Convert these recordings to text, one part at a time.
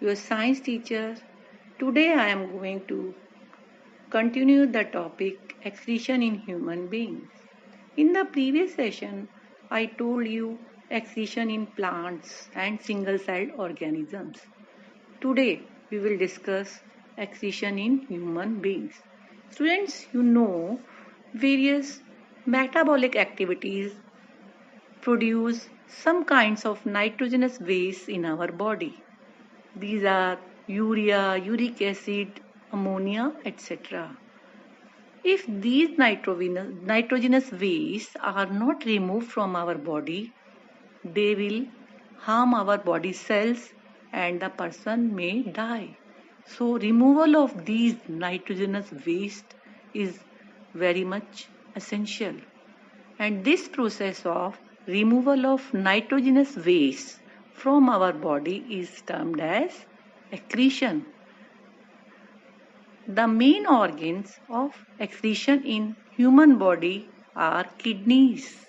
your science teacher. Today I am going to continue the topic excretion in human beings. In the previous session, I told you excretion in plants and single-celled organisms. Today we will discuss excretion in human beings. Students, you know various metabolic activities produce some kinds of nitrogenous waste in our body. These are urea, uric acid, ammonia, etc. If these nitrogenous wastes are not removed from our body, they will harm our body cells and the person may die. So removal of these nitrogenous waste is very much essential. And this process of removal of nitrogenous waste from our body is termed as excretion. The main organs of excretion in human body are kidneys.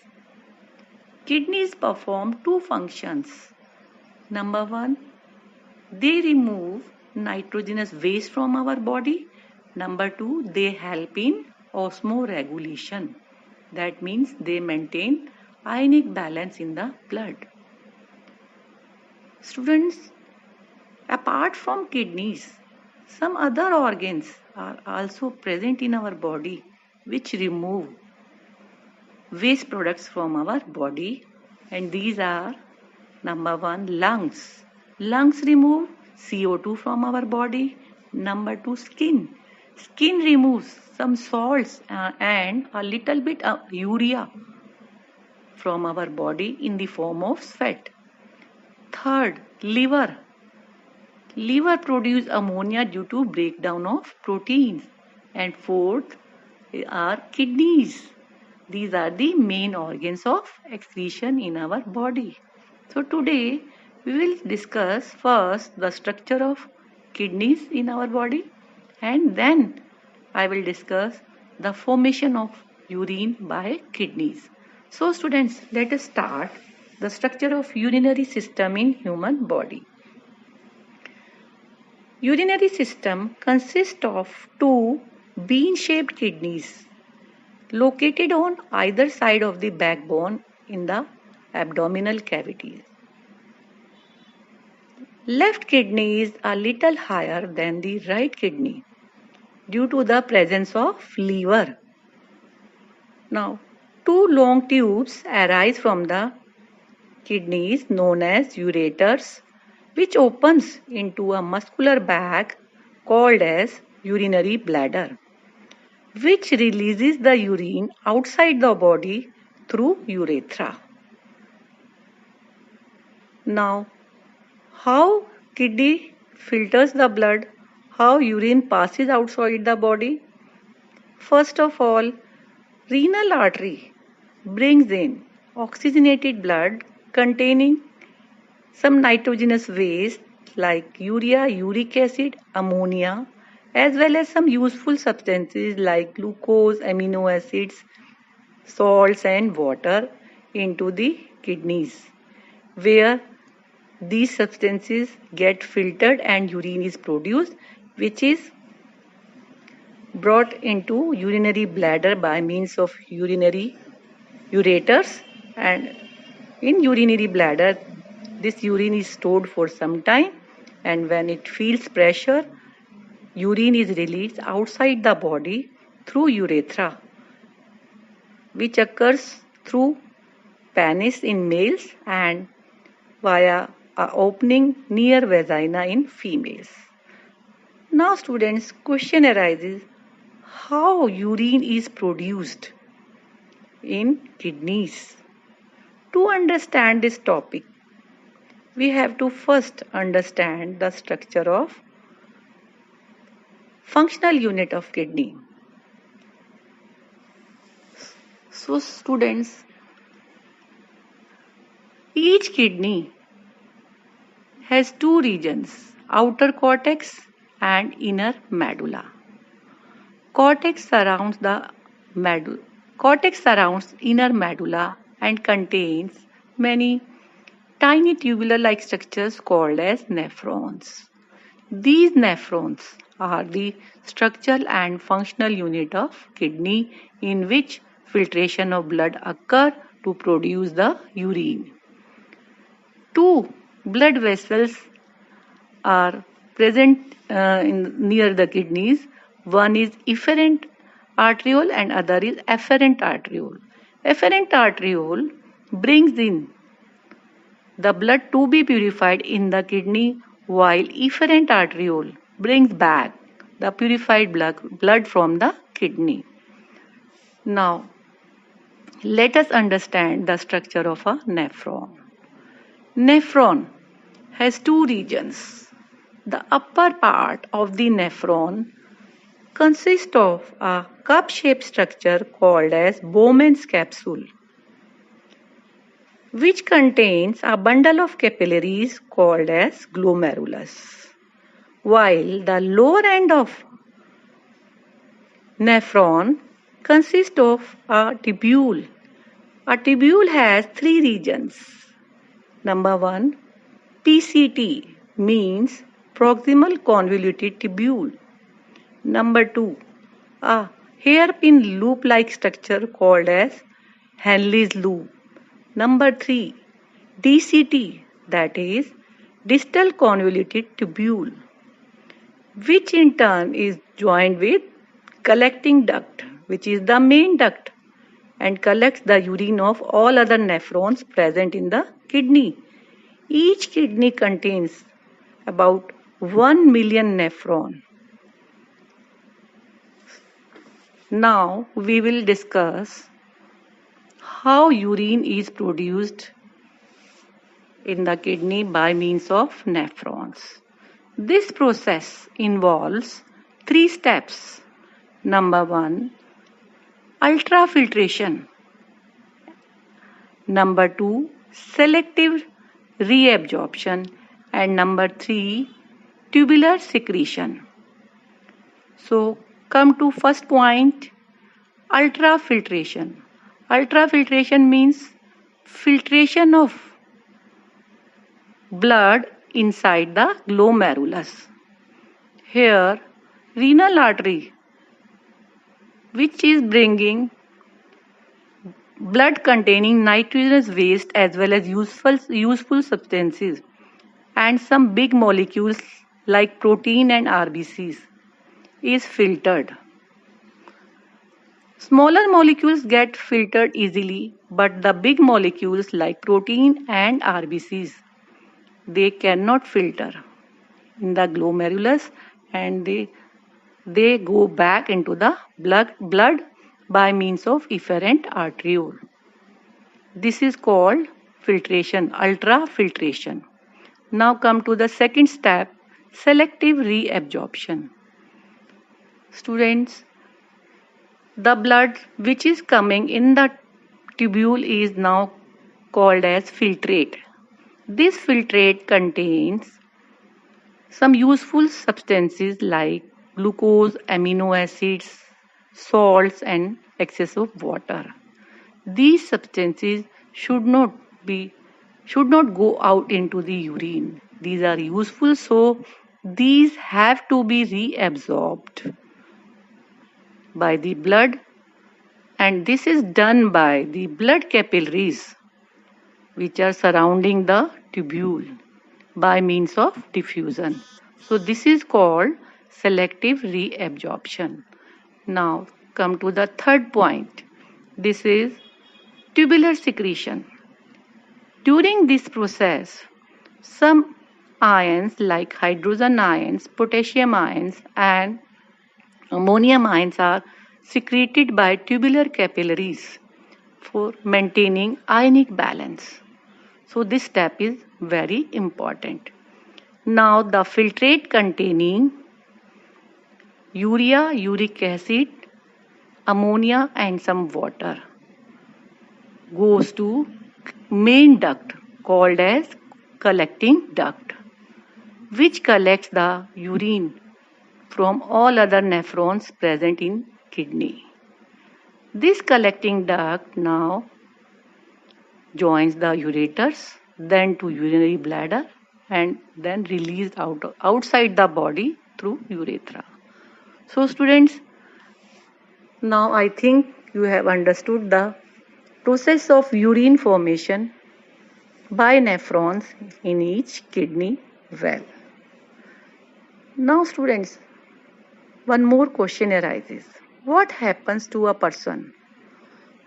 Kidneys perform two functions. Number one, they remove nitrogenous waste from our body. Number two, they help in osmoregulation. That means they maintain ionic balance in the blood. Students, apart from kidneys, some other organs are also present in our body which remove waste products from our body, and these are number one, lungs. Lungs remove CO2 from our body. Number two, skin. Skin removes some salts and a little bit of urea from our body in the form of sweat. Third, liver. Liver produces ammonia due to breakdown of proteins. And fourth are kidneys. These are the main organs of excretion in our body. So today we will discuss first the structure of kidneys in our body, and then I will discuss the formation of urine by kidneys. So students, let us start the structure of urinary system in human body. Urinary system consists of two bean-shaped kidneys located on either side of the backbone in the abdominal cavity. Left kidney is a little higher than the right kidney due to the presence of liver. Now, two long tubes arise from the kidneys known as ureters, which opens into a muscular bag called as urinary bladder, which releases the urine outside the body through urethra. Now, how kidney filters the blood, how urine passes outside the body? First of all, renal artery brings in oxygenated blood containing some nitrogenous waste like urea, uric acid, ammonia, as well as some useful substances like glucose, amino acids, salts and water into the kidneys, where these substances get filtered and urine is produced, which is brought into urinary bladder by means of urinary ureters, and in urinary bladder this urine is stored for some time, and when it feels pressure, urine is released outside the body through urethra, which occurs through penis in males and via an opening near vagina in females. Now students, question arises, how urine is produced in kidneys? To understand this topic, we have to first understand the structure of functional unit of kidney. So students, each kidney has two regions, outer cortex and inner medulla. Cortex surrounds inner medulla and contains many tiny tubular-like structures called as nephrons. These nephrons are the structural and functional unit of kidney in which filtration of blood occur to produce the urine. Two blood vessels are present near the kidneys. One is efferent arteriole and other is afferent arteriole. Efferent arteriole brings in the blood to be purified in the kidney, while efferent arteriole brings back the purified blood from the kidney. Now, let us understand the structure of a nephron. Nephron has two regions. The upper part of the nephron consists of a cup-shaped structure called as Bowman's capsule, which contains a bundle of capillaries called as glomerulus, while the lower end of nephron consists of a tubule. A tubule has three regions. Number 1, PCT means proximal convoluted tubule. Number 2, a hairpin loop-like structure called as Henle's loop. Number 3, DCT, that is distal convoluted tubule, which in turn is joined with collecting duct, which is the main duct, and collects the urine of all other nephrons present in the kidney. Each kidney contains about 1 million nephron. Now we will discuss how urine is produced in the kidney by means of nephrons. This process involves 3 steps. Number 1, ultrafiltration. Number 2, selective reabsorption. And number 3, tubular secretion. So come to first point, ultrafiltration. Ultrafiltration means filtration of blood inside the glomerulus. Here, renal artery, which is bringing blood containing nitrogenous waste as well as useful substances and some big molecules like protein and RBCs, is filtered. Smaller molecules get filtered easily, but the big molecules like protein and RBCs, they cannot filter in the glomerulus, and they go back into the blood by means of efferent arteriole. This is called filtration, ultrafiltration. Now come to the second step, selective reabsorption. Students, the blood which is coming in the tubule is now called as filtrate. This filtrate contains some useful substances like glucose, amino acids, salts and excess of water. These substances should not go out into the urine. These are useful, so these have to be reabsorbed by the blood, and this is done by the blood capillaries which are surrounding the tubule by means of diffusion. So this is called selective reabsorption. Now come to the third point. This is tubular secretion. During this process, some ions like hydrogen ions, potassium ions and ammonium ions are secreted by tubular capillaries for maintaining ionic balance. So this step is very important. Now the filtrate containing urea, uric acid, ammonia and some water goes to main duct called as collecting duct, which collects the urine from all other nephrons present in kidney. This collecting duct now joins the ureters, then to urinary bladder and then released outside the body through urethra. So students, now I think you have understood the process of urine formation by nephrons in each kidney well. Now students, one more question arises. What happens to a person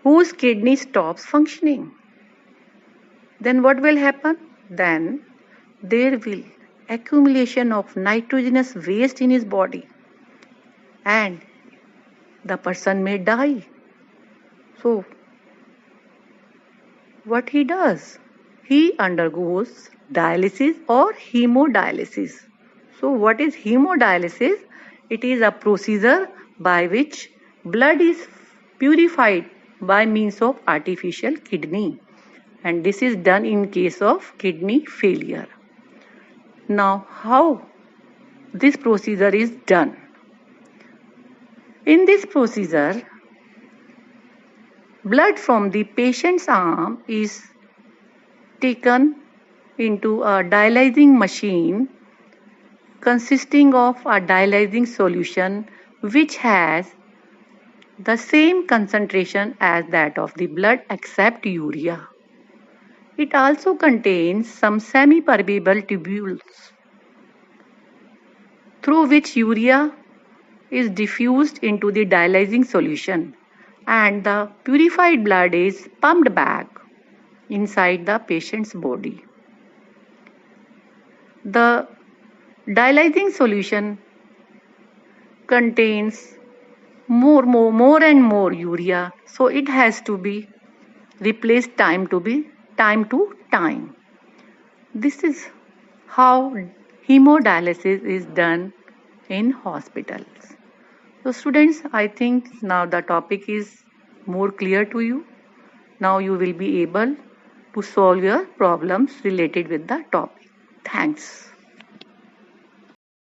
whose kidney stops functioning? Then what will happen? Then there will accumulation of nitrogenous waste in his body and the person may die. So what he does? He undergoes dialysis or hemodialysis. So what is hemodialysis? It is a procedure by which blood is purified by means of artificial kidney, and this is done in case of kidney failure. Now how this procedure is done? In this procedure, blood from the patient's arm is taken into a dialyzing machine consisting of a dialyzing solution which has the same concentration as that of the blood except urea. It also contains some semi-permeable tubules through which urea is diffused into the dialyzing solution and the purified blood is pumped back inside the patient's body. The dialyzing solution contains more and more urea, so it has to be replaced time to time. This is how hemodialysis is done in hospitals. So students, I think now the topic is more clear to you. Now you will be able to solve your problems related with the topic. Thanks.